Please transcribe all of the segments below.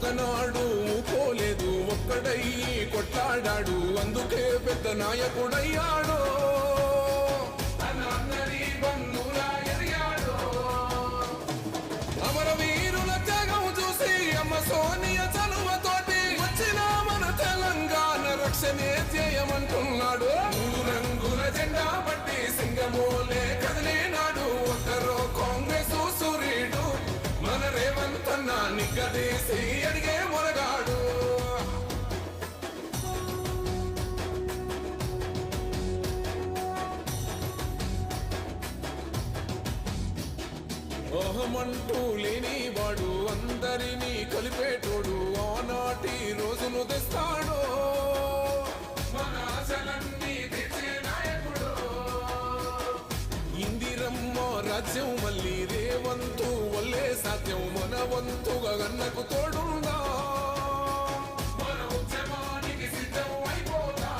ఒక్కనాడు పోలేదు ఒక్కడై కొట్లాడాడు అందుకే పెద్ద నాయకుడయ్యాడు అమరవీరుల త్యాగం చూసి అమ్మ సోనియ చలువతోటి వచ్చిన మన తెలంగాణ రక్షణే చేయమంటున్నాడు మూడు రంగుల జెండా పట్టి సింగమోలే కదిలేనాడు ఒక్కరో కాంగ్రెస్ సూర్యుడు మన రేవంత్ అన్న నిగ్గదీసి అడిగే మొరగాడు అహమంటూ లేనివాడు అందరినీ కలిపేటోడు ఆనాటి రోజులు తెస్తాడు మన ఆశలన్నీ తెచ్చే నాయకుడు ఇందిరమ్మ రాజ్యం మళ్ళీ రేవంతు వల్లే సాధ్యం మన వంతుగా గన్నకు తోడుందా మన ఉద్యమానికి సిద్ధం అయిపోతా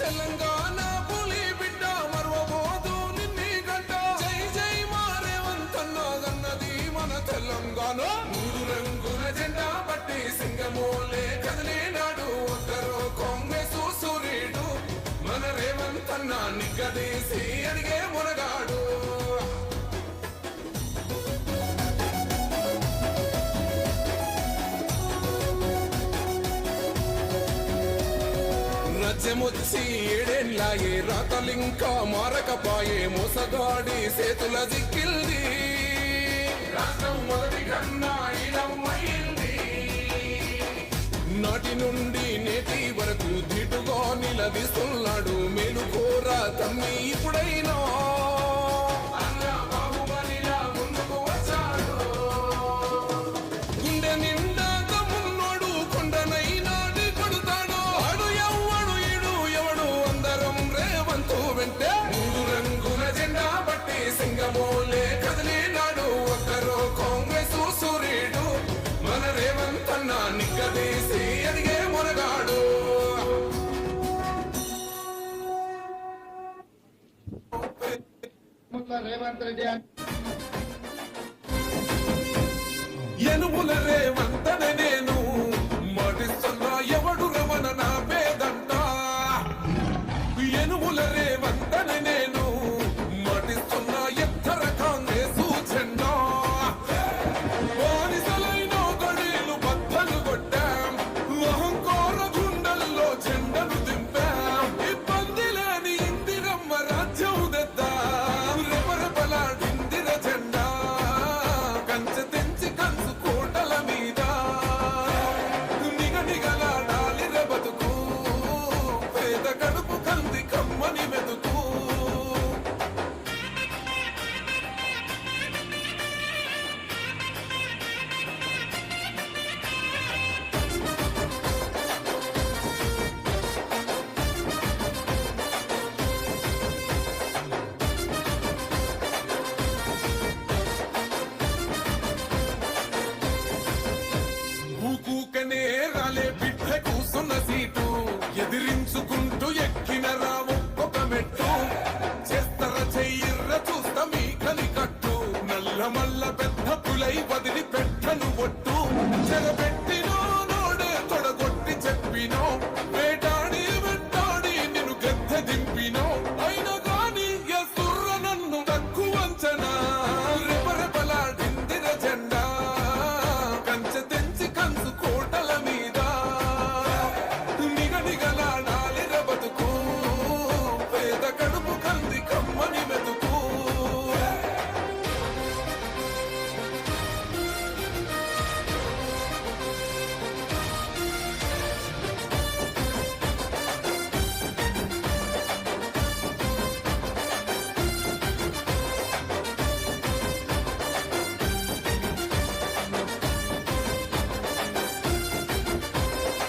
తెలంగాణ పులి బిడ్డ మరవబోదు నిన్ని గడ్డ జై జై మా రేవంత్ అన్న గన్నది మన తెలంగాణ మూడు రంగుల జెండా పట్టి సింగమోలే కదిలేనాడు ఒక్కరో కాంగ్రెస్ సూర్యుడు మన రేవంత్ అన్న నిగ్గదీసి అడిగే మునగాడు రాజ్యమొచ్చి ఏడేళ్ళాయే రాతలింకా మారకపాయే మోసగాడి సేతుల దిక్కిల్ది రాష్ట్రం మొదటి కన్నా ఇలమైంది నాటి నుండి నేటి వరకు ధీటుగా నిలదీస్తున్నాడు మేలుకోరా తమ్మి ఇప్పుడైనా బాహుబలిలా ముందుకు వచ్చాడు గుండె నిండా తమ్మున్నాడు కొండనైనా కొడుతాడు ఆడు ఎవ్వడు ఈడు ఎవడు అందరం రేవంతు వెంటే మూడు రంగుల జెండా పట్టి సింగమోలే కదిలినాడు ఒక్కరో కాంగ్రెస్ సూర్యుడు మన రేవంత్ అన్న నిగ్గదీసి అడిగే మునగాడు రేవంత్ రెడ్డి ఎనుముల రేవంతనే నేను మాటిస్తున్నా ఎవడు రమణ నా పేదంట ఎనుముల రేవంతనే నేను మాటిస్తున్నా ఎత్తర కాంగ్రెసు జెండా బానిసలైన గడీలు బద్దలు కొట్టాం అహంకార గుండెల్లో జెండను దింపాం ఇబ్బంది లేని ఇందిరమ్మ రాజ్యం తెద్దాం రెపరెపలాడిందిర జెండా కంచె తెంచి కంచు కోటల మీద నిగనిగలాడాలిర బతుకు పేద కడుపు కంది కమ్మని మెతుకు ఊకూకనే రాలే బిడ్డ కూసున్న సీటు ఎదిరించుకుంటూ ఎక్కిన రావు ఒక మెట్టు చేస్తర చెయ్యిర్ర చూస్తా మీ కలికట్టు నల్ల మల్ల పెద్ద పులై వదిలి పెట్టను ఒట్టు చెరబెట్టినో నోడే తొడగొట్టి చెప్పినో వేటాడి వెంటాడి నిన్ను గద్దె దింపినో అయినా గాని ఎసుర్ర నన్ను తక్కువ అంచనా రెపరెపలాడిందిర జెండా కంచె తెంచి కంచు కోటల మీద నిగనిగలాడాలిర బతుకు పేద కడుపు కంది కమ్మని మెతుకు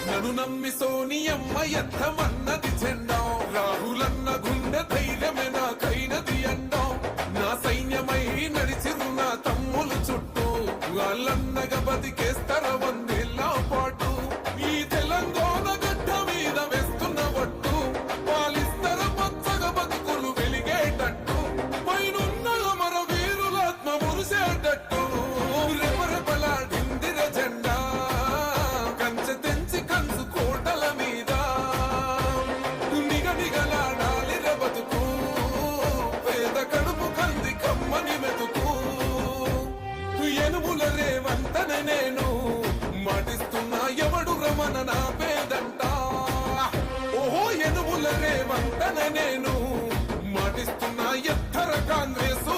నన్ను నమ్మి సోనియమ్మ ఎత్తమన్నది జెండా రాహులన్న గుండె ధైర్యమే నాకైనది అండా నా సైన్యమై నడిచిరున్న తమ్ములు చుట్టూ వాళ్ళన్నగా బతికేస్తర వందేళ్ళ పాటు ఈ తెలంగాణ గడ్డ మీద వేస్తున్న ఒట్టు పాలిస్తర పచ్చగా బతుకులు వెలిగేటట్టు పైనున్న అమర వీరులాత్మ మురిసేటట్టు రెపరెపలాడిందిర జెండా యనుముల రేవంతన నేను మాటిస్తున్నా ఎవడు రమణ నా పేదంట ఓహో యనుముల రేవంతన నేను మాటిస్తున్నా ఎత్తర కాంగ్రెసు